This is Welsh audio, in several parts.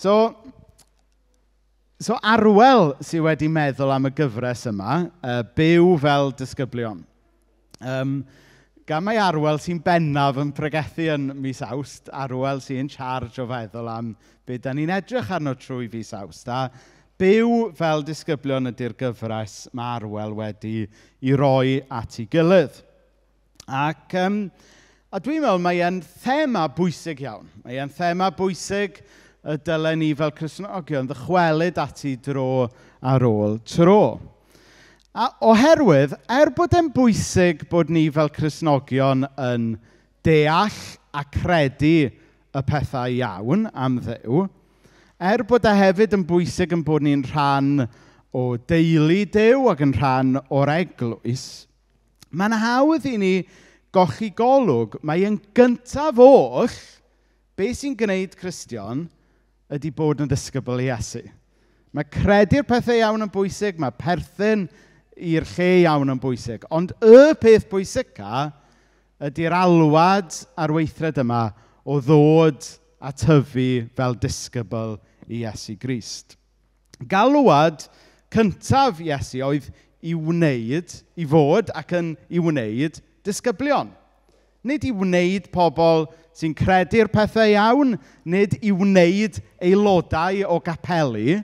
So Arwel sydd wedi meddwl am y gyfres yma, byw fel disgyblion. Gan mai Arwel sy'n bennaf yn pregethu yn mis Awst, Arwel sy'n charge o feddwl am beth da ni'n edrych arno trwy fis Awst. A byw fel disgyblion ydy'r gyfres mae Arwel wedi ei roi at ei gilydd. Ac a dwi'n meddwl mae'n thema bwysig iawn. Mae'n thema bwysig y dylen ni fel Cristnogion ddychwelyd ati dro ar ôl tro. A oherwydd, bod e'n bwysig bod ni fel Cristnogion yn deall a credu y pethau iawn am Dduw, bod e hefyd yn bwysig yn bod ni'n rhan o deulu Duw ac yn rhan o'r eglwys, mae'n hawdd i ni gochi golwg, mae'n gyntaf oll, beth sy'n gwneud Cristion ydy bod yn ddisgybl Iesu. Mae credu'r pethau iawn yn bwysig, mae perthyn i'r lle iawn yn bwysig. Ond y peth bwysica ydy'r alwad a'r weithred yma o ddod a tyfu fel disgybl i Iesu Grist. Galwad cyntaf Iesu oedd i wneud, i fod ac yn i wneud disgyblion. Nid i wneud pobl sy'n credu'r pethau iawn, nid i wneud aelodau o gapelu,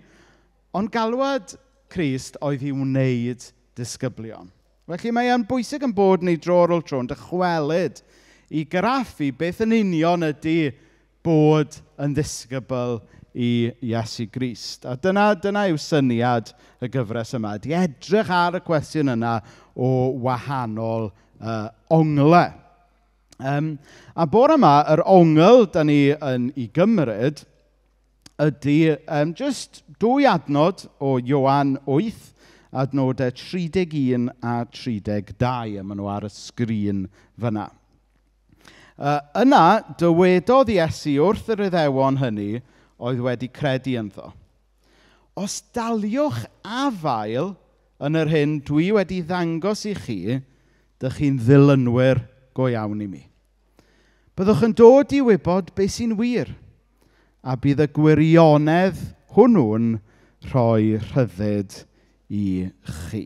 ond galwad Crist oedd i wneud disgyblion. Felly mae e'n bwysig yn bod ni dro ar ôl tro yn dychwelyd i graffu beth yn union ydy bod yn ddisgybl i Iesu Grist. A dyna yw syniad y gyfres yma, ydy edrych ar y cwestiwn yna o wahanol onglau. A bore yma, yr ongl da ni yn ei gymryd ydy just 2 adnod o Ioan 8, adnodau 31 a 32, a maen nhw ar y sgrin fyna. Yna, dywedodd Iesu wrth yr Iddewon hynny oedd wedi credu ynddo. Os daliwch afael yn yr hyn dwi wedi ddangos i chi, dych chi'n ddilynwyr go iawn i mi. Byddwch yn dod i wybod beth sy'n wir, a bydd y gwirionedd hwnnw'n rhoi rhyddid i chi.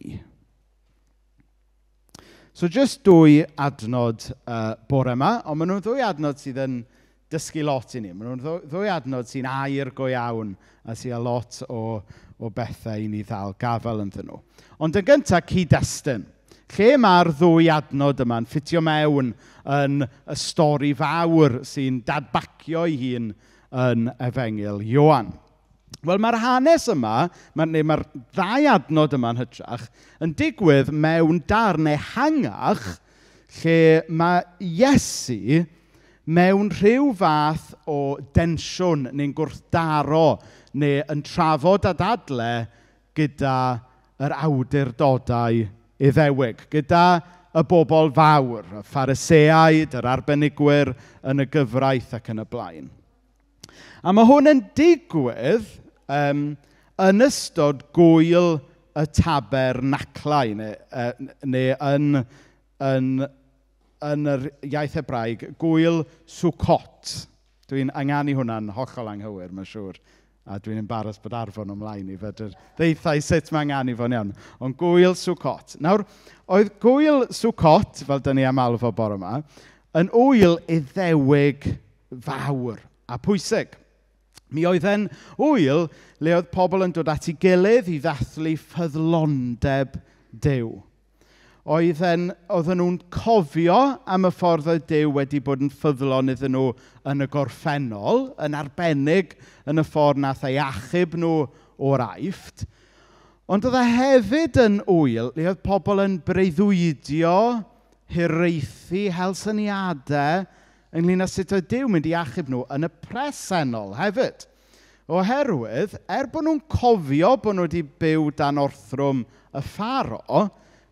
So just 2 adnod bore yma, ond maen nhw'n 2 adnod sydd yn dysgu lot i ni. Maen nhw'n 2 adnod sy'n air go iawn a sy'n a lot o bethau i ni ddal gafel ynddyn nhw. Ond yn gyntaf, cyd-destun. Lle mae'r 2 adnod yma'n ffitio mewn yn y stori fawr sy'n dadbacio ei hun yn Efengyl Ioan? Wel, mae'r hanes yma, mae'r 2 adnod yma'n hytrach, yn digwydd mewn darn ehangach lle mae Iesu mewn rhyw fath o densiwn neu'n gwrthdaro neu yn trafod a dadlau gyda yr awdurdodau Iddewig, gyda y bobl fawr, y Phariseaid, yr arbenigwyr yn y gyfraith ac yn y blaen. A mae hwn yn digwydd yn ystod gwyl y tabernaclau, neu yn yr iaith Hebraeg, gwyl Sukkot. Dwi'n anganu hwnna'n hollol anghywir, mae'n siŵr. A dwi'n embaras bod arfon ymlaen i fedr ddeithau sut mae anganu fo'n iawn. Ond gwyl Sukkot. Nawr, oedd gwyl Sukkot, fel dyn ni am alw bore yma, yn wyl Iddewig fawr a pwysig. Mi oedd e'n wyl le oedd pobl yn dod at ei gilydd i ddathlu ffyddlondeb Duw. Oedden nhw'n cofio am y ffordd oedd Duw wedi bod yn ffyddlon iddyn nhw yn y gorffennol, yn arbennig yn y ffordd nath ei achub nhw o'r Aifft. Ond oedd e hefyd yn wyl le oedd pobl yn breuddwydio, hiraethu, hel syniadau ynglyn â sut oedd Duw mynd i achub nhw yn y presennol hefyd. Oherwydd, bod nhw'n cofio bod nhw wedi byw dan orthrwm y pharo,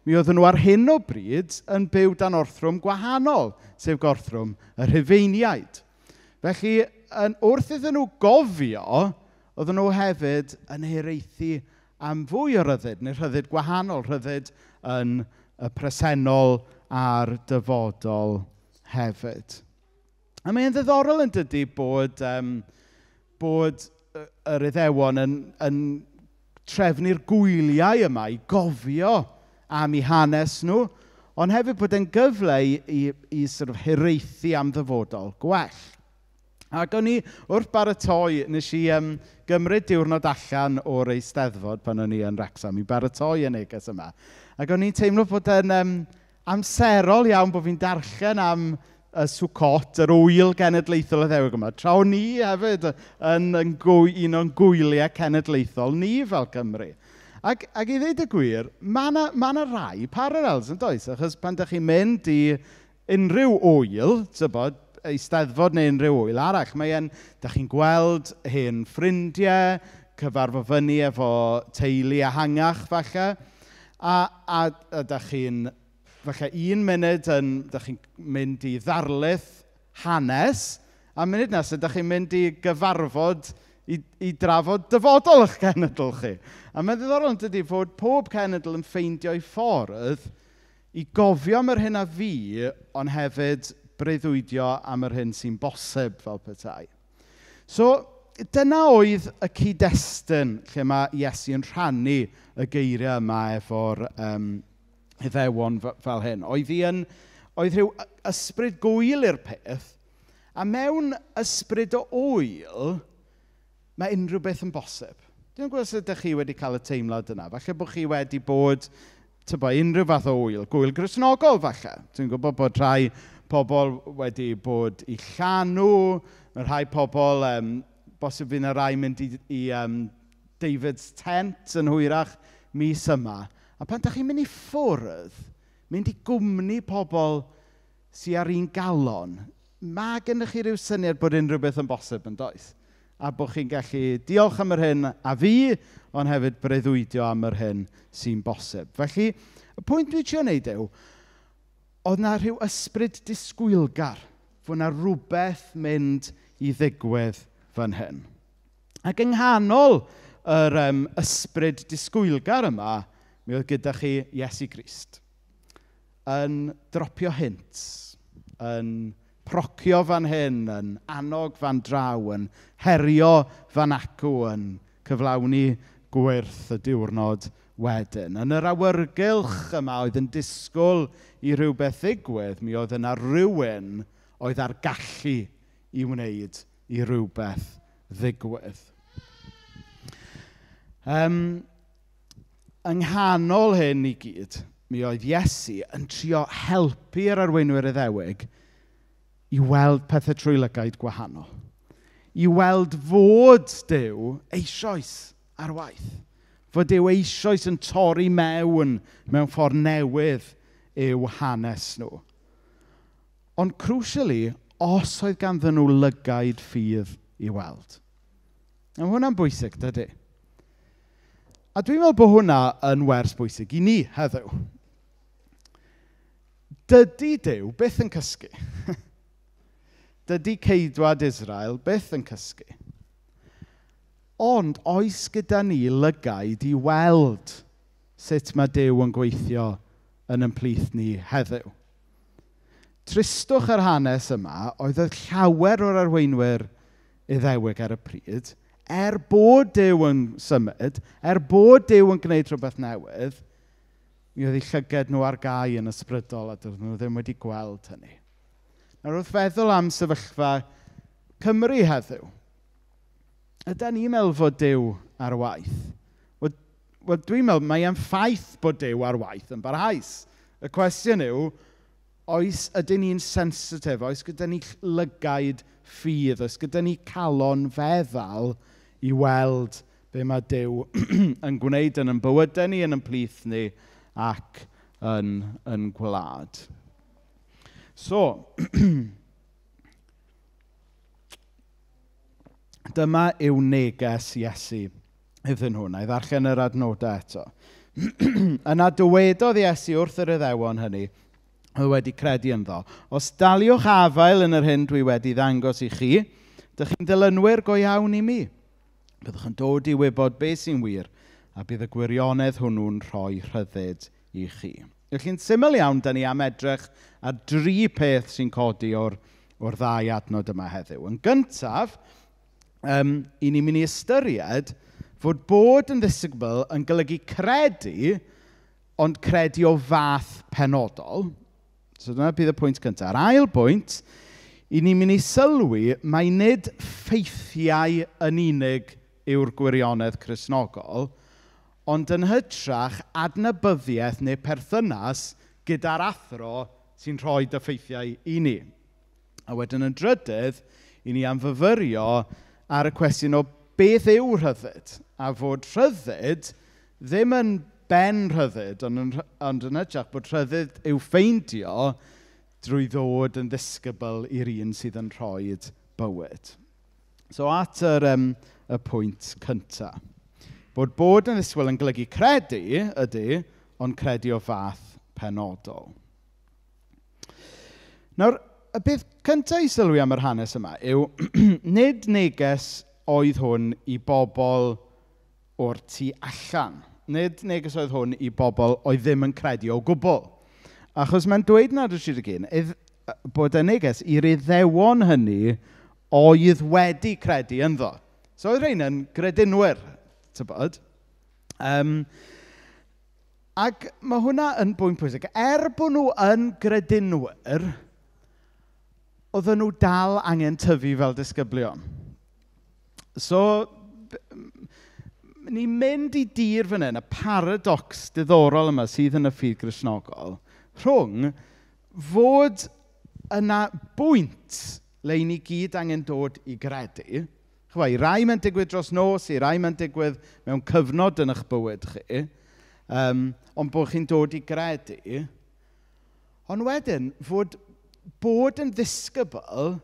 mi oedden nhw ar hyn o bryd yn byw dan orthrwm gwahanol, sef gorthrwm y Rhufeiniaid. Felly, wrth iddyn nhw gofio, oedden nhw hefyd yn hiraethu am fwy o ryddid, neu rhyddid gwahanol, rhyddid yn y presennol a'r dyfodol hefyd. A mae'n ddiddorol yn dydy bod yr Iddewon yn trefnu'r gwyliau yma i gofio am eu hanes nhw, ond hefyd bod e'n gyfle i sort of hiraethu am ddyfodol gwell. Ac o'n i wrth baratoi, nes i gymryd diwrnod allan o'r Eisteddfod pan o'n i yn Wrecsam i baratoi y neges yma. Ac o'n i'n teimlo bod e'n amserol iawn bod fi'n darllen am y Swcot, yr ŵyl genedlaethol Iddewig yma. Tra o'n ni hefyd un o'n gwyliau cenedlaethol, ni fel Cymru. Ac i ddweud y gwir, mae yna rai parallels yn does, achos pan ydych chi'n mynd i unrhyw ŵyl, tybod, Eisteddfod neu unrhyw ŵyl arall, ydych chi'n gweld hen ffrindiau, cyfarfod fyny efo teulu ehangach falle, a ydych chi'n, falle 1 munud ydych chi'n mynd i ddarlith hanes, a munud nes ydych chi'n mynd i gyfarfod i drafod dyfodol eich cenedl chi. A mae'n ddiddorol yn dydi fod pob cenedl yn ffeindio ei ffordd i gofio am yr hyn a fi, ond hefyd breuddwydio am yr hyn sy'n bosib fel petai. So, dyna oedd y cyd-destun lle mae Iesu yn rhannu y geiriau yma efo'r Iddewon fel hyn. Oedd rhyw ysbryd gwyl i'r peth, a mewn ysbryd o ŵyl, mae unrhyw beth yn bosib. Dwi'n gwybod os ydych chi wedi cael y teimlad yna. Falle bod chi wedi bod, unrhyw fath o ŵyl, gwyl Gristnogol falle. Dwi'n gwybod bod rhai pobl wedi bod i llanw, mae rhai pobl, bosib fydd yna rai mynd i David's Tent yn hwyrach mis yma. A pan ydych chi'n mynd i ffwrdd, mynd i gwmni pobl sy'n ar un galon, mae gennych chi ryw syniad bod unrhyw beth yn bosib yn does. A bod chi'n gallu diolch am yr hyn a fi, ond hefyd breuddwydio am yr hyn sy'n bosib. Felly, y pwynt dwi'n trio wneud yw, oedd yna rhyw ysbryd disgwylgar, fod yna rhywbeth mynd i ddigwydd fan hyn. Ac yng nghanol yr ysbryd disgwylgar yma, mi oedd gyda chi Iesu Grist yn dropio hints, yn procio fan hyn, yn annog fan draw, yn herio fan acw, yn cyflawni gwyrth y diwrnod wedyn. Yn yr awyrgylch yma oedd yn disgwyl i rhywbeth ddigwydd, mi oedd yna rhywun oedd ar gallu i wneud i rhywbeth ddigwydd. Yng nghanol hyn i gyd, mi oedd Iesu yn trio helpu'r arweinwyr Iddewig i weld pethau trwy lygaid gwahanol. I weld fod Duw eisoes ar waith. Fod Duw eisoes yn torri mewn ffordd newydd i'w hanes nhw. Ond crucially, os oedd ganddyn nhw lygaid ffydd i weld. A hwnna'n bwysig, dydy. A dwi'n meddwl bod hwnna yn wers bwysig i ni heddiw. Dydy Duw byth yn cysgu. Dydy ceidwad Israel byth yn cysgu. Ond oes gyda ni lygaid i weld sut mae Duw yn gweithio yn ymplith ni heddiw. Tristwch yr hanes yma, oedd y llawer o'r arweinwyr Iddewig ar y pryd, bod Duw yn symud, bod Duw yn gwneud rhywbeth newydd, mi oedd eu llyged nhw ar gau yn ysbrydol a doedd nhw ddim wedi gweld hynny. Nawr wrth feddwl am sefyllfa Cymru heddiw, ydyn ni'n meddwl fod Duw ar waith? Wel, dwi'n meddwl mae e'n ffaith bod Duw ar waith yn barhaus. Y cwestiwn yw, oes ydyn ni'n sensitif, oes gyda ni lygaid ffydd, oes gyda ni calon feddal i weld be mae Duw yn gwneud yn bywydau ni, yn ymplith ni ac yn gwlad. So, dyma yw neges Iesu iddyn nhw. Na i ddarllen yr adnodau eto. Yna dywedodd Iesu wrth yr Iddewon hynny, oedd wedi credu ynddo. Os daliwch afael yn yr hyn dwi wedi ddangos i chi, dych chi'n ddilynwyr go iawn i mi. Byddwch yn dod i wybod beth sy'n wir, a bydd y gwirionedd hwnnw'n rhoi rhyddid i chi. Felly'n syml iawn, da ni am edrych ar 3 peth sy'n codi o'r ddau adnod yma heddiw. Yn gyntaf, i ni'n mynd i ystyried fod bod yn ddisgybl yn golygu credu, ond credu o fath penodol. So dyna bydd y pwynt cyntaf. Yr ail pwynt, i ni'n mynd i sylwi mai nid ffeithiau yn unig yw'r gwirionedd Cristnogol, ond yn hytrach adnabyddiaeth neu perthynas gyda'r athro sy'n rhoi y ffeithiau i ni. A wedyn yn drydydd, i ni anfyfyrio ar y cwestiwn o beth yw rhyddid, a fod rhyddid ddim yn ben rhyddid, ond yn hytrach bod rhyddid yw ffeindio drwy ddod yn ddisgybl i'r un sydd yn rhoi bywyd. So at y pwynt cyntaf. Bod yn ddisgybl yn golygu credu ydy, ond credu o fath penodol. Nawr, y beth cyntaf i sylwi am yr hanes yma yw nid neges oedd hwn i bobl o'r tu allan. Nid neges oedd hwn i bobl oedd ddim yn credu o gwbl. Achos mae'n dweud yn Adran 31 bod y neges i'r Iddewon hynny oedd wedi credu ynddo. So oedd rhain yn gredinwyr, tybod. Ac mae hwnna yn bwynt pwysig. Bod nhw yn gredinwyr, oedden nhw dal angen tyfu fel disgyblion. So, ni'n mynd i dir fan hyn, y paradox diddorol yma sydd yn y ffydd Gristnogol, rhwng fod yna bwynt le ni gyd angen dod i gredu. I rai mae'n digwydd dros nos, i rai mae'n digwydd mewn cyfnod yn eich bywyd chi, ond bod chi'n dod i gredu. Ond wedyn, bod yn ddisgybl,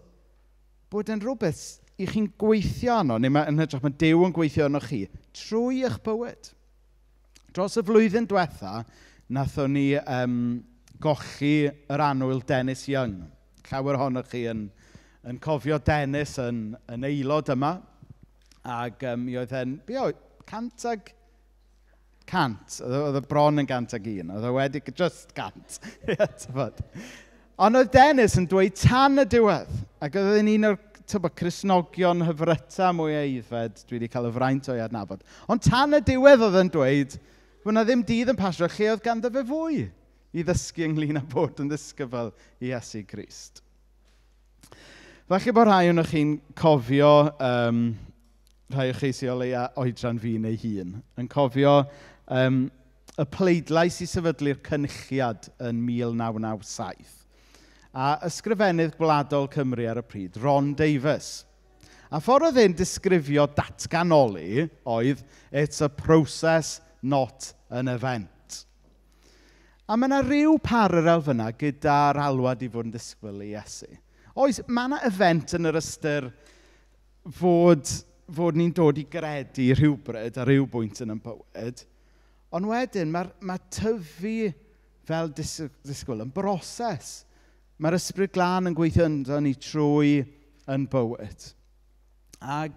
bod yn rhywbeth i chi'n gweithio arno, neu yn hytrach mae Duw yn gweithio arno chi, trwy eich bywyd. Dros y flwyddyn diwetha, nathon ni golli yr anwyl Dennis Young. Llawer ohonoch chi yn cofio Dennis yn aelod yma. Ac mi oedd e'n, cant. Oedd y bron yn 101. Oedd e wedi just 100. Ond oedd Dennis yn dweud tan y diwedd. Ac oedd e'n un o'r Cristnogion hyfryta mwy aeddfed dwi wedi cael y fraint o'i adnabod. Ond tan y diwedd oedd e'n dweud bod yna ddim dydd yn pasio lle oedd ganddo fe fwy i ddysgu ynglyn â bod yn ddisgybl i Iesu Grist. Falle bod rhai o'ch chi'n cofio, rhai o'ch chi sy'n o leia oedran fi neu hun, yn cofio y pleidlais i sefydlu'r cynulliad yn 1997. A ysgrifennydd gwladol Cymru ar y pryd, Ron Davies. A ffordd oedd e'n disgrifio datganoli oedd, it's a process, not an event. A mae yna ryw paralel fyna gyda'r alwad i fod yn disgwyl i Iesu. Oes, mae yna event yn yr ystyr fod ni'n dod i gredu rhywbryd a ryw bwynt yn bywyd. Ond wedyn, mae tyfu fel disgwyl yn broses. Mae'r Ysbryd Glân yn gweithio ynddo ni trwy yn bywyd. Ac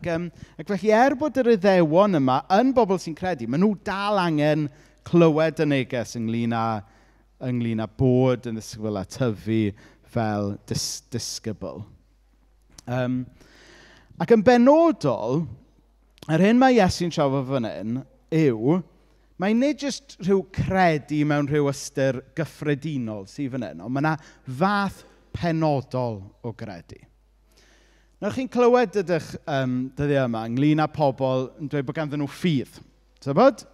felly bod yr Iddewon yma yn bobl sy'n credu, maen nhw dal angen clywed y neges ynglyn â bod yn ddisgybl a tyfu fel disgybl. Ac yn benodol, yr hyn mae Iesu'n trafod fan hyn yw, mae nid jyst rhyw credu mewn rhyw ystyr gyffredinol sydd fan hyn, ond mae yna fath penodol o gredu. Nawr chi'n clywed ydych dyddiau yma ynglyn â pobl yn dweud bod ganddyn nhw ffydd. Tybod?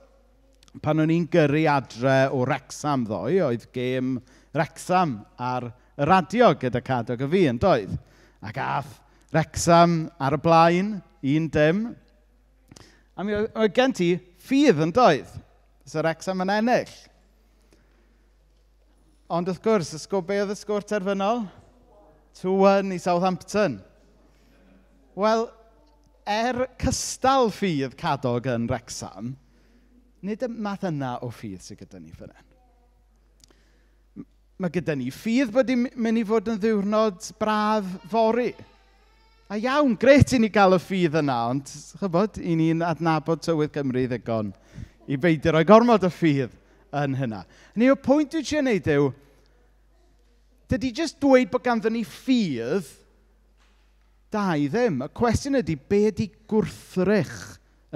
Pan o'n i'n gyrru adre o Wrecsam ddoe, oedd gêm Wrecsam ar y radio gyda Cadog a fi yn doedd. Ac ath Wrecsam ar y blaen, 1-0. A mi oedd gen ti ffydd yn doedd. So Wrecsam yn ennill. Ond wrth gwrs, be oedd y sgôr terfynol? 2-1 i Southampton. Wel, cystal ffydd Cadog yn Wrecsam, nid y math yna o ffydd sydd gyda ni fan hyn. Mae gyda ni ffydd bod i'n mynd i fod yn ddiwrnod braf fori. A iawn, gret i ni gael y ffydd yna, ond chybod, i ni'n adnabod tywydd Cymru ddigon i beidio roi gormod o ffydd yn hynna. Neu y pwynt dwi'n siarad wneud yw, dydy jyst dweud bod ganddo ni ffydd Da i ddim. Y cwestiwn ydy, be ydy gwrthrych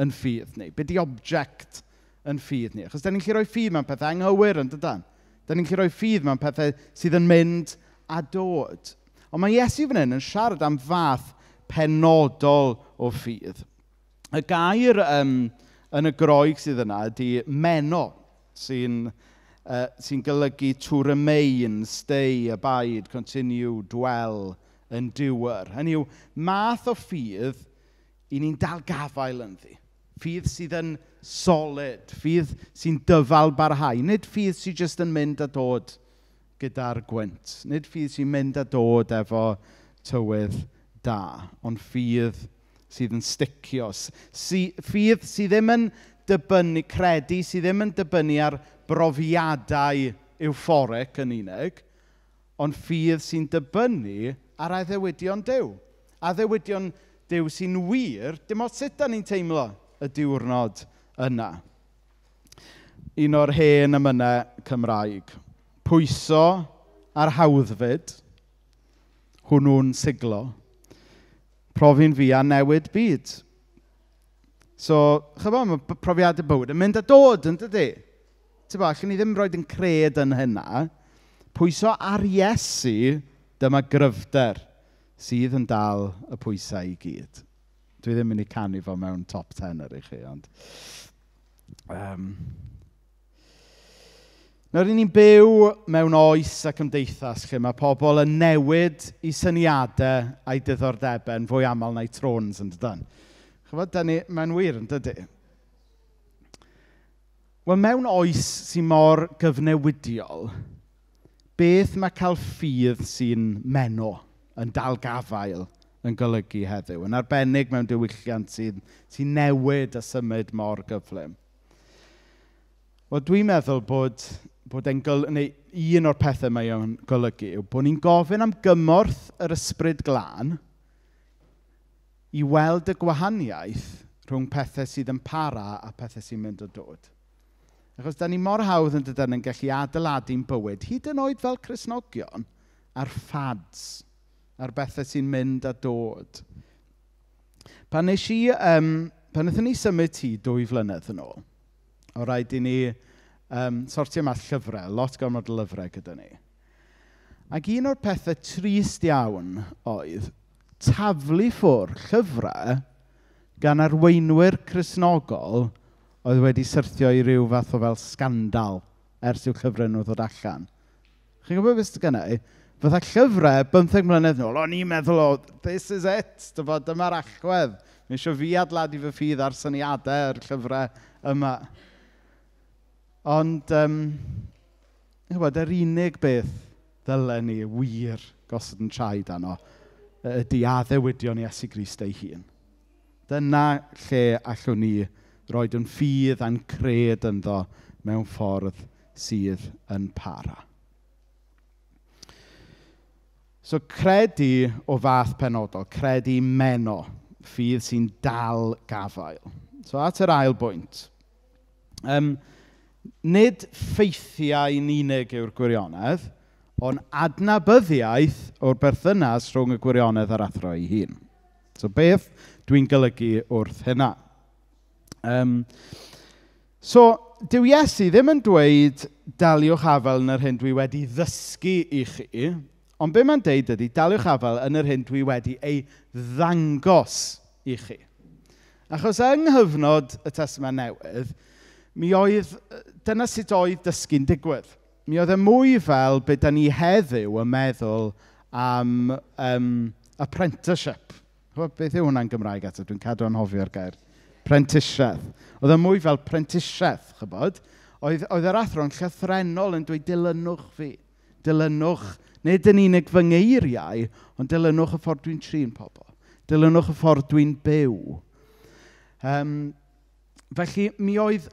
yn ffydd ni? Be ydy object yn ffydd ni? Achos da ni'n gallu rhoi ffydd mewn pethau anghywir yn dydan. Da ni'n gallu rhoi ffydd mewn pethau sydd yn mynd a dod. Ond mae Iesu fan hyn yn siarad am fath penodol o ffydd. Y gair yn y Groeg sydd yna ydy meno, sy'n golygu to remain, stay, abide, continue, dwell, endure. Hynny yw, math o ffydd i ni'n dal gafael ynddi. Ffydd sydd yn solid, ffydd sy'n dyfal barhau. Nid ffydd sydd jyst yn mynd a dod gyda'r gwynt. Nid ffydd sy'n mynd a dod efo tywydd da, ond ffydd sydd yn sticio. Ffydd sydd ddim yn dibynnu, credu sydd ddim yn dibynnu ar brofiadau euphoric yn unig, ond ffydd sy'n dibynnu ar addewidion Duw. Addewidion Duw sy'n wir, dim ond sut da ni'n teimlo y diwrnod yna. Un o'r hen emynau Cymraeg. Pwyso ar hawddfyd, hwnnw'n siglo, profi'n fi a newid byd. So, chybod, mae profiadau bywyd yn mynd a dod, yn dydy? Tyba, allwn ni ddim roed yn cred yn hynna. Pwyso ar Iesu, dyma gryfder sydd yn dal y pwysau i gyd. Dwi ddim yn mynd i canu fo mewn top 10 ar i chi, ond... Nawr, ni'n byw mewn oes a cymdeithas lle mae pobl yn newid i syniadau a'i diddordebau yn fwy aml neu trôns yn dydyn. Chybod, mae'n wir yn dydy. Wel, mewn oes sy'n mor gyfnewidiol, beth mae cael ffydd sy'n meno, yn dal gafael, yn golygu heddiw. Yn arbennig mewn diwylliant sy'n newid a symud mor gyflym. Wel, dwi'n meddwl bod un o'r pethau mae o'n golygu yw bod ni'n gofyn am gymorth yr ysbryd glân i weld y gwahaniaeth rhwng pethau sydd yn para a pethau sy'n mynd o dod. Achos da ni mor hawdd yn dydyn yn gallu adeiladu'n bywyd, hyd yn oed fel Cristnogion, ar fads, ar bethau sy'n mynd a dod. Pan wnaethon ni symud ti 2 flynedd yn ôl, o rhaid i ni sortio mas llyfrau, lot gormod o lyfrau gyda ni. Ac un o'r pethau trist iawn oedd taflu ffwrdd llyfrau gan arweinwyr Cristnogol oedd wedi syrthio i ryw fath o fel scandal ers i'w llyfrau nhw ddod allan. Chi'n gwybod beth sydd gynnau? Fydda llyfrau 15 mlynedd nôl, o'n i'n meddwl, this is it, dyma'r allwedd. Mi eisiau fi adladu fy ffydd ar syniadau yr llyfrau yma. Ond, yr unig beth ddylen ni wir gosod yn traed arno ydy addewidion Iesu Grist ei hun. Dyna lle allwn ni roed yn ffydd a'n cred ynddo mewn ffordd sydd yn para. So credu o fath penodol, credu meno, ffydd sy'n dal gafael. So at yr ail bwynt. Nid ffeithiau yn unig yw'r gwirionedd, ond adnabyddiaeth o'r berthynas rhwng y gwirionedd a'r athro ei hun. So beth dwi'n golygu wrth hynna? So, dyw Iesu ddim yn dweud daliwch afel yn yr hyn dwi wedi ddysgu i chi, ond be mae'n deud ydy daliwch afel yn yr hyn dwi wedi ei ddangos i chi. Achos yng nghyfnod y Testament Newydd, dyna sut oedd dysgu'n digwydd. Mi oedd e mwy fel be da ni heddiw yn meddwl am apprenticeship. Beth yw hwnna'n Gymraeg eto? Dwi'n cadw anhofio'r gair. Prentisiaeth. Oedd e mwy fel prentisiaeth, chybod? Oedd yr athro'n llythrenol yn dweud dilynwch fi. Dilynwch, nid yn unig fy ngeiriau, ond dilynwch y ffordd dwi'n trin pobl. Dilynwch y ffordd dwi'n byw. Felly, mi oedd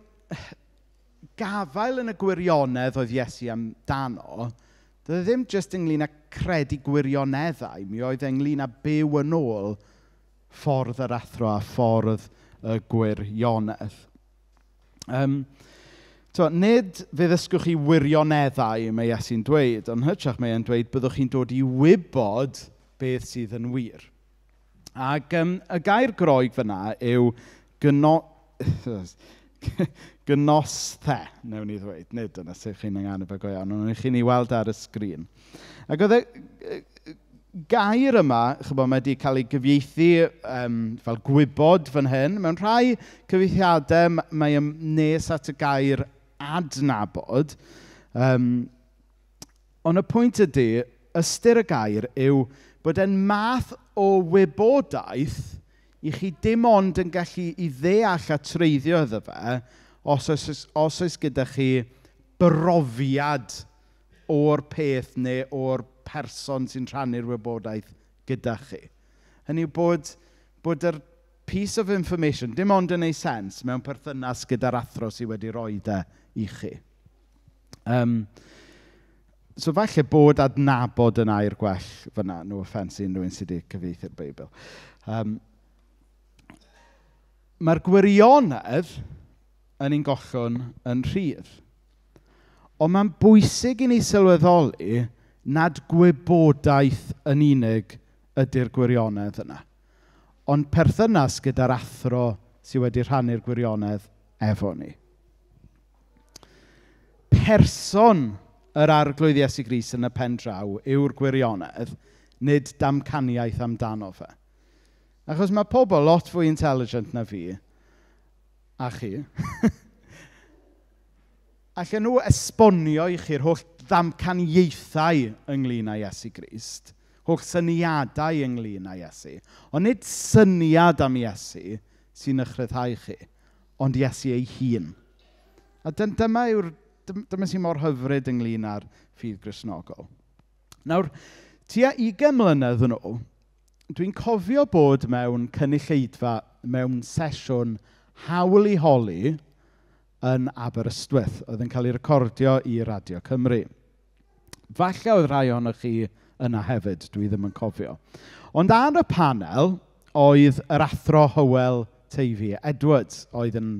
gafael yn y gwirionedd oedd Iesu amdano, doedd ddim jyst ynglyn â credu gwirioneddau, mi oedd ynglyn â byw yn ôl ffordd yr athro a ffordd y gwirionedd. Nid fe ddysgwch chi wirioneddau, mae Iesu'n dweud, ond hytrach mae'n dweud byddwch chi'n dod i wybod beth sydd yn wir. Ac y gair Groeg fyna yw gynosthe, newn ni ddweud. Nid dyna sy'ch chi'n angen go iawn, ond chi'n ei weld ar y sgrin. Ac oedd y gair yma, chybod, mae wedi cael ei gyfieithu fel gwybod fan hyn. Mewn rhai cyfieithiadau mae nes at y gair adnabod. Ond y pwynt ydy, ystyr y gair yw bod e'n math o wybodaeth i chi dim ond yn gallu i ddeall a treiddio iddo fe os oes gyda chi brofiad o'r peth neu o'r person sy'n rhannu'r wybodaeth gyda chi. Hynny yw bod yr piece of information dim ond yn ei sens mewn perthynas gyda'r athro sydd wedi rhoi i chi. So falle bod adnabod yn air gwell fyna, no offence i unrhyw un sydd wedi cyfieithu'r Beibl. Mae'r gwirionedd yn ein gollwn yn rhydd. Ond mae'n bwysig i ni sylweddoli nad gwybodaeth yn unig ydy'r gwirionedd yna. Ond perthynas gyda'r athro sydd wedi rhannu'r gwirionedd efo ni. Person yr arglwydd Iesu Grist yn y pen draw yw'r gwirionedd, nid damcaniaeth amdano fe. Achos mae pobl lot fwy intelligent na fi, a chi, allan nhw esbonio i chi'r holl ddamcaniaethau ynglyn â Iesu Grist, holl syniadau ynglyn â Iesu, ond nid syniad am Iesu sy'n eich ryddhau chi, ond Iesu ei hun. A dyma sy'n mor hyfryd ynglyn â'r ffydd Gristnogol. Nawr, tua 20 mlynedd yn ôl, dwi'n cofio bod mewn cynulleidfa mewn sesiwn hawl i holi yn Aberystwyth, oedd yn cael ei recordio i Radio Cymru. Falle oedd rhai ohonoch chi yna hefyd, dwi ddim yn cofio. Ond ar y panel oedd yr athro Hywel Teifi Edwards, oedd yn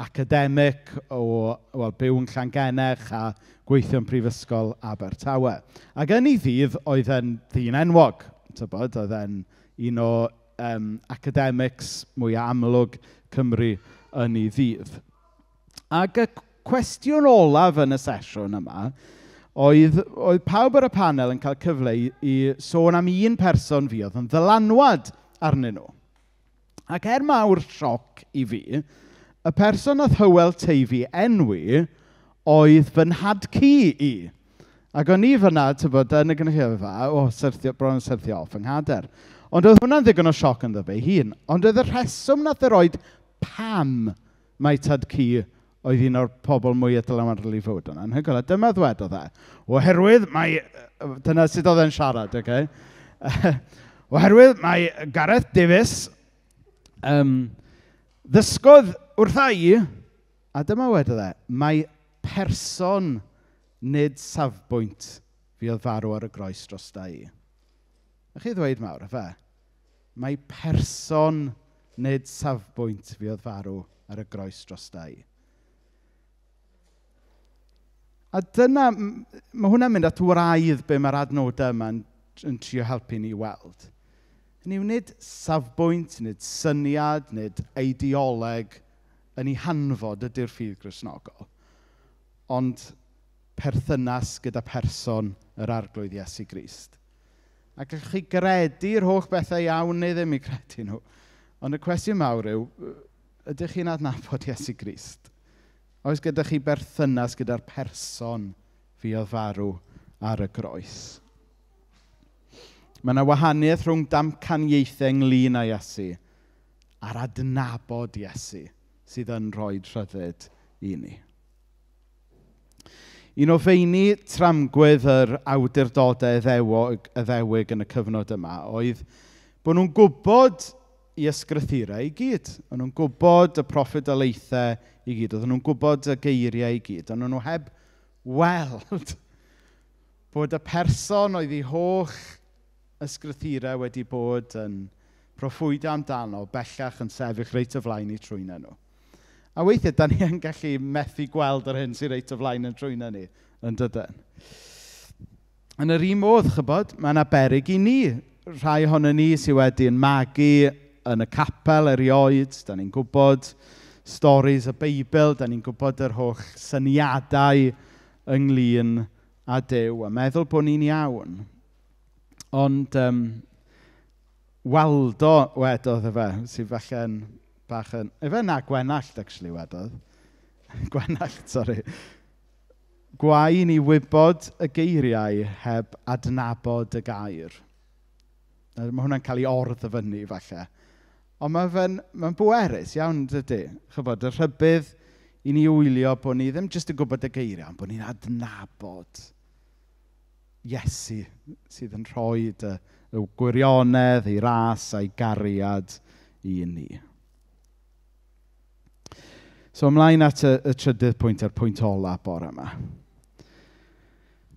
academic o byw yn Llangenech a gweithio yn Prifysgol Abertawe. Ac yn ei ddydd oedd e'n ddyn enwog. Oedd e'n un o academics mwyaf amlwg Cymru yn ei ddydd. Ac y cwestiwn olaf yn y sesiwn yma oedd pawb ar y panel yn cael cyfle i sôn am un person fi oedd yn ddylanwad arnyn nhw. Ac mawr sioc i fi, y person oedd Hywel Teifi enwi oedd fy nhad-cu i. Ac o'n i fyna, yn y gynulleidfa, bron yn syrthio off yng Nghader. Ond oedd hwnna'n ddigon o sioc yn dda fe hun. Ond oedd y rheswm nath roed pam mae tad-cu oedd un o'r pobl mwy dylanwadol i fod yna. Anhygoel, a dyma ddwedodd e. Oherwydd mae... Dyna sut oedd e'n siarad, okay? Oherwydd mae Gareth Davies ddysgodd wrtha i, a dyma wedodd e, mae person nid safbwynt fi oedd farw ar y groes drosta i. Ych chi ddweud mawr, fe? Mae person nid safbwynt fi oedd farw ar y groes drosta i. A dyna, mae hwnna'n mynd at wraidd be mae'r adnodau yma yn trio helpu ni weld. Hynny yw nid safbwynt, nid syniad, nid eideoleg yn ei hanfod ydy'r ffydd Gristnogol. Ond perthynas gyda person yr arglwydd Iesu Grist. Ac ych chi gredu'r holl bethau iawn neu ddim i gredu nhw. Ond y cwestiwn mawr yw, ydych chi'n adnabod Iesu Grist? Oes gyda chi berthynas gyda'r person fi oedd farw ar y groes? Mae yna wahaniaeth rhwng damcaniaethau ynglyn â Iesu a'r adnabod Iesu sydd yn rhoi rhyddid i ni. Un o feini tramgwydd yr awdurdodau Iddewig yn y cyfnod yma oedd bod nhw'n gwybod i ysgrythurau i gyd. Oedd nhw'n gwybod y proffedolaethau i gyd. Oedd nhw'n gwybod y geiriau i gyd. Ond nhw heb weld bod y person oedd ei holl ysgrythurau wedi bod yn proffwydio amdano bellach yn sefyll reit o flaen i trwyna nhw. A weithiau, da ni yn gallu methu gweld yr hyn sy'n reit o flaen yn trwyna ni, yn dydyn. Yn yr un modd, chybod, mae yna beryg i ni rhai ohono ni sydd wedi'n magu yn y capel erioed. Da ni'n gwybod storis y Beibl. Da ni'n gwybod yr holl syniadau ynglyn â Duw. A meddwl bod ni'n iawn. Ond Waldo wedodd e fe, sydd falle'n bach yn... Efe na, Gwenallt, actually, wedodd. Gwenallt, sori. Gwai ni wybod y geiriau heb adnabod y gair. Mae hwnna'n cael ei orddyfynu, falle. Ond mae'n bwerus iawn, dydy. Chybod, y rhybydd i ni wylio bod ni ddim jyst yn gwybod y geiriau, ond bod ni'n adnabod Iesu sydd yn rhoi y gwirionedd, ei ras a'i gariad i ni. So ymlaen at y trydydd pwynt a'r pwynt ola bore yma.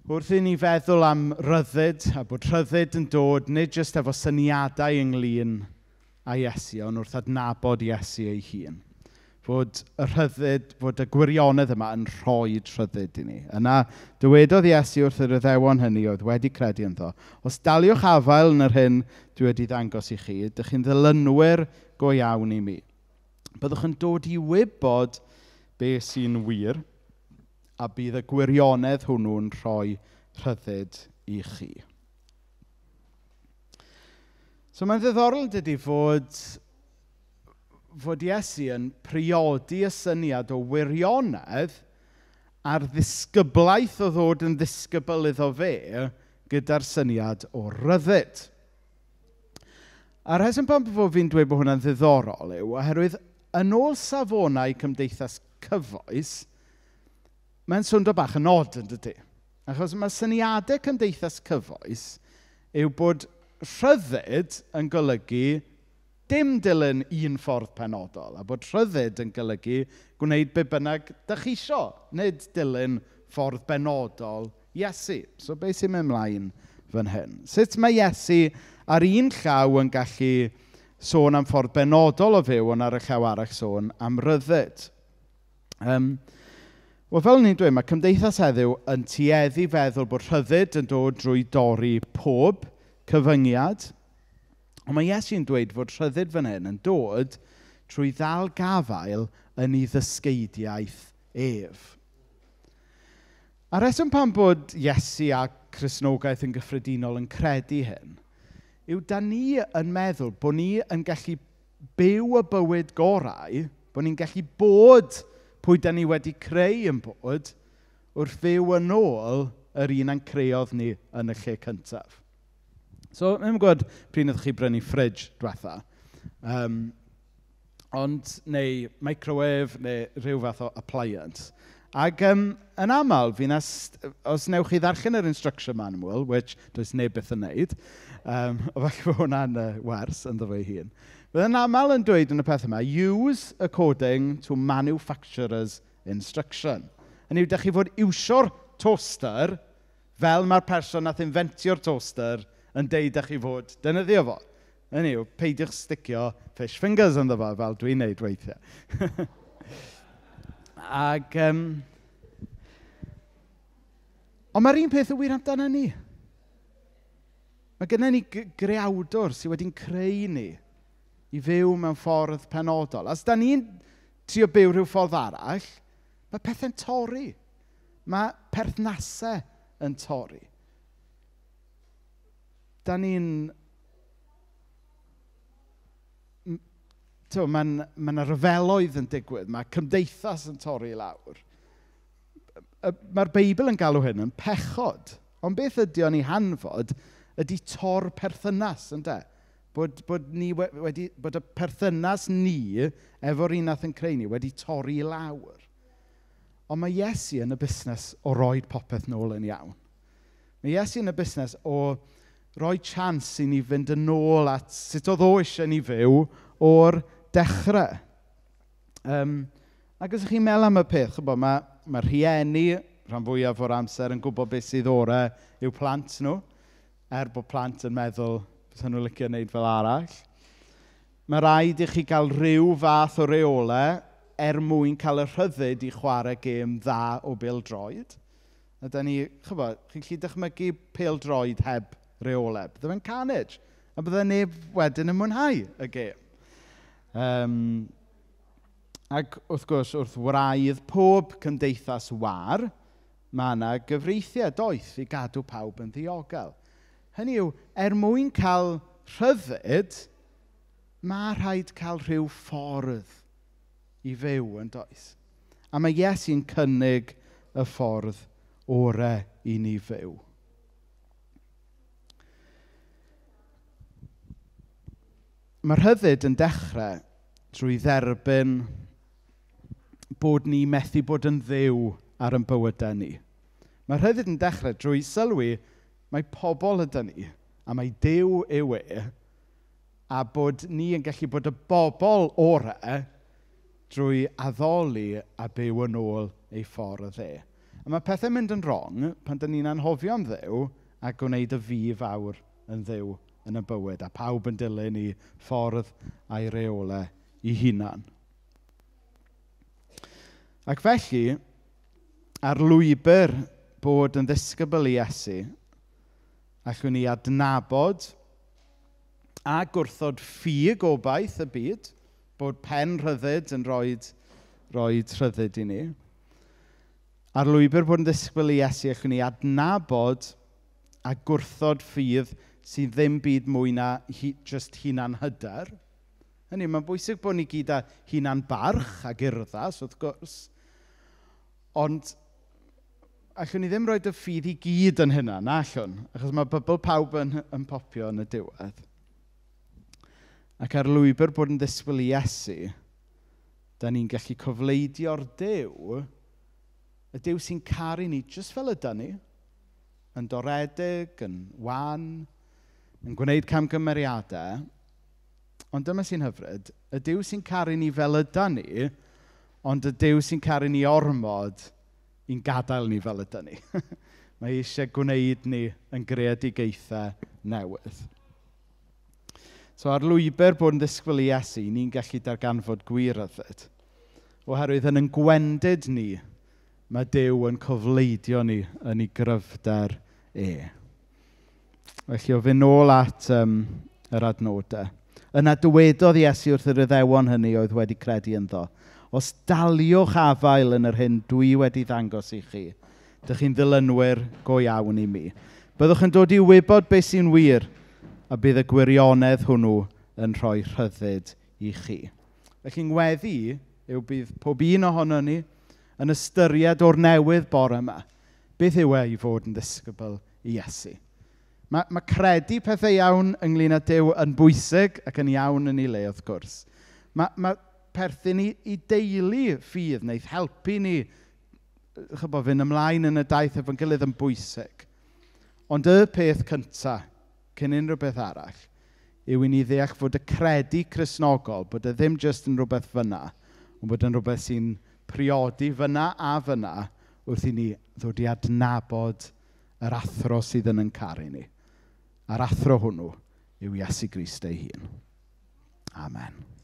Wrth i ni feddwl am ryddid, a bod ryddid yn dod nid jyst efo syniadau ynglyn â Iesu, ond wrth adnabod Iesu ei hun. Fod y rhyddid, fod y gwirionedd yma yn rhoi rhyddid i ni. Yna, dywedodd Iesu wrth yr Iddewon hynny oedd wedi credu ynddo. Os daliwch afael yn yr hyn dwi wedi dangos i chi, ydych chi'n ddilynwyr go iawn i mi. Byddwch yn dod i wybod beth sy'n wir, a bydd y gwirionedd hwnnw'n rhoi rhyddid i chi. So mae'n ddiddorol dydy fod Iesu yn priodi y syniad o wirionedd a'r ddisgyblaeth o ddod yn ddisgybl iddo fe gyda'r syniad o ryddid. A'r rheswm pam bod fi'n dweud bod hwnna'n ddiddorol yw oherwydd yn ôl safonau cymdeithas cyfoes, mae'n swndo bach yn od yn dydy. Achos mae syniadau cymdeithas cyfoes yw bod rhyddid yn golygu dim dilyn un ffordd penodol, a bod rhyddid yn golygu gwneud be bynnag dach chi isio, nid dilyn ffordd benodol Iesu. So beth sy'n mynd ymlaen fan hyn? Sut mae Iesu ar un llaw yn gallu sôn am ffordd benodol o fyw, ond ar y llaw arall sôn am ryddid? Wel, fel ni'n dweud, mae cymdeithas heddiw yn tueddu feddwl bod rhyddid yn dod drwy dorri pob cyfyngiad. Ond mae Iesu'n dweud fod rhyddid fan hyn yn dod trwy ddal gafael yn ei ddysgeidiaeth ef. A reswm pam bod Iesu a Cristnogaeth yn gyffredinol yn credu hyn, yw da ni yn meddwl bod ni yn gallu byw y bywyd gorau, bod ni'n gallu bod pwy da ni wedi creu yn bod, wrth fyw yn ôl yr un a'n creuodd ni yn y lle cyntaf. So, mae'n gwybod pryd ydych chi brynu ffridge diwetha. Neu microwave, neu rhyw fath o appliance. Ac yn aml, os newch chi ddarllen yr instruction manual, which does neb byth yn neud, o falle bod hwnna'n wers yn ddo fe hun. Bydd yn aml yn dweud yn y peth yma, use according to manufacturer's instruction. Hynny yw, ydych chi fod iwsio'r toaster fel mae'r person nath inventio'r toaster yn deud â chi fod defnyddio fo. Hynny yw, peidiwch sticio fish fingers ynddo fo, fel dwi'n neud weithiau. Ac, ond mae'r un peth y wir amdano ni. Mae gennym ni greawdwr sydd wedi'n creu ni i fyw mewn ffordd penodol. As da ni'n trio byw rhyw ffordd arall, mae pethau'n torri. Mae perthnasau yn torri. Da ni'n... Mae yna ryfeloedd yn digwydd, mae cymdeithas yn torri lawr. Mae'r Beibl yn galw hyn yn pechod. Ond beth ydy o'n ei hanfod ydy tor perthynas, ynde? Bod y perthynas ni efo'r un nath yn creu ni wedi torri lawr. Ond mae Iesu yn y busnes o roed popeth nôl yn iawn. Mae Iesu yn y busnes o roi chans i ni fynd yn ôl at sut oedd o eisiau ni fyw o'r dechrau. Ac os ych chi'n meddwl am y peth, mae rhieni, rhan fwyaf o'r amser, yn gwybod beth sydd orau i'w plant nhw, bod plant yn meddwl beth nhw'n licio wneud fel arall. Mae rhaid i chi gael rhyw fath o reolau mwyn cael y rhyddid i chwarae gêm dda o bêl-droed. A da ni, chi'n gallu dychmygu pêl-droed heb reolau. Bydde fe'n canage. A bydde neb wedyn yn mwynhau y gêm. Ac wrth gwrs, wrth wraidd pob cymdeithas war, mae yna gyfreithiau doeth i gadw pawb yn ddiogel. Hynny yw, mwyn cael rhyddid, mae rhaid cael rhyw ffordd i fyw yn does. A mae Iesu'n cynnig y ffordd orau i ni fyw. Mae rhyddid yn dechrau trwy dderbyn bod ni methu bod yn dduw ar ein bywydau ni. Mae rhyddid yn dechrau drwy sylwi mae pobl ydyn ni, a mae Duw yw a bod ni yn gallu bod y bobl orau drwy addoli a byw yn ôl ei ffordd e. A mae pethau'n mynd yn wrong pan dyn ni'n anghofio am Dduw a gwneud y fi fawr yn Dduw yn y bywyd, a pawb yn dilyn i ffordd a'i reolau i hunan. Ac felly, ar lwybr bod yn ddisgybl i Iesu, allwn ni adnabod a gwrthod ffug gobaith y byd, bod pen rhyddid yn rhoi rhyddid i ni. Ar lwybr bod yn ddisgybl i Iesu, allwn ni adnabod a gwrthod ffydd sydd ddim byd mwy na just hunan hyder. Hynny, mae'n bwysig bod ni gyd â hunan barch a gurddas, wrth gwrs. Ond allwn ni ddim rhoi y ffydd i gyd yn hynna, na allwn. Achos mae bybl pawb yn popio yn y diwedd. Ac ar lwybr bod yn ddisgwyl i Iesu, da ni'n gallu cofleidio'r Duw, y Duw sy'n caru ni jyst fel ydyn ni, yn doredig, yn wan, yn gwneud camgymeriadau, ond dyma sy'n hyfryd, y Duw sy'n caru ni fel ydyn ni, ond y Duw sy'n caru ni ormod i'n gadael ni fel ydyn ni. Mae eisiau gwneud ni yn greadigaethau newydd. So ar lwybr bod yn ddisgwyl i Iesu, ni'n gallu darganfod gwir yfyd. Oherwydd yn gwendid ni, mae Duw yn cofleidio ni yn ei gryfder e. Felly o fynd nôl at yr adnodau. Yna dywedodd Iesu wrth yr Iddewon hynny oedd wedi credu ynddo. Os daliwch afael yn yr hyn dwi wedi ddangos i chi, dych chi'n ddilynwyr go iawn i mi. Byddwch yn dod i wybod beth sy'n wir, a bydd y gwirionedd hwnnw yn rhoi rhyddid i chi. Felly'n ngweddi yw bydd pob un ohono ni yn ystyried o'r newydd bore yma. Beth yw e i fod yn ddisgybl i Iesu? Mae credu pethau iawn ynglyn â Duw yn bwysig ac yn iawn yn ei le, wrth gwrs. Mae perthyn i deulu ffydd, neu helpu ni fynd ymlaen yn y daith efo'n gilydd yn bwysig. Ond y peth cyntaf, cyn unrhyw beth arall, yw i ni ddeall fod y credu Cristnogol, bod e ddim jyst yn rhywbeth fyna, ond bod yn rhywbeth sy'n priodi fyna a fyna wrth i ni ddod i adnabod yr athro sydd yn caru ni. A'r athro hwnnw yw Iesu Grist ei hun. Amen.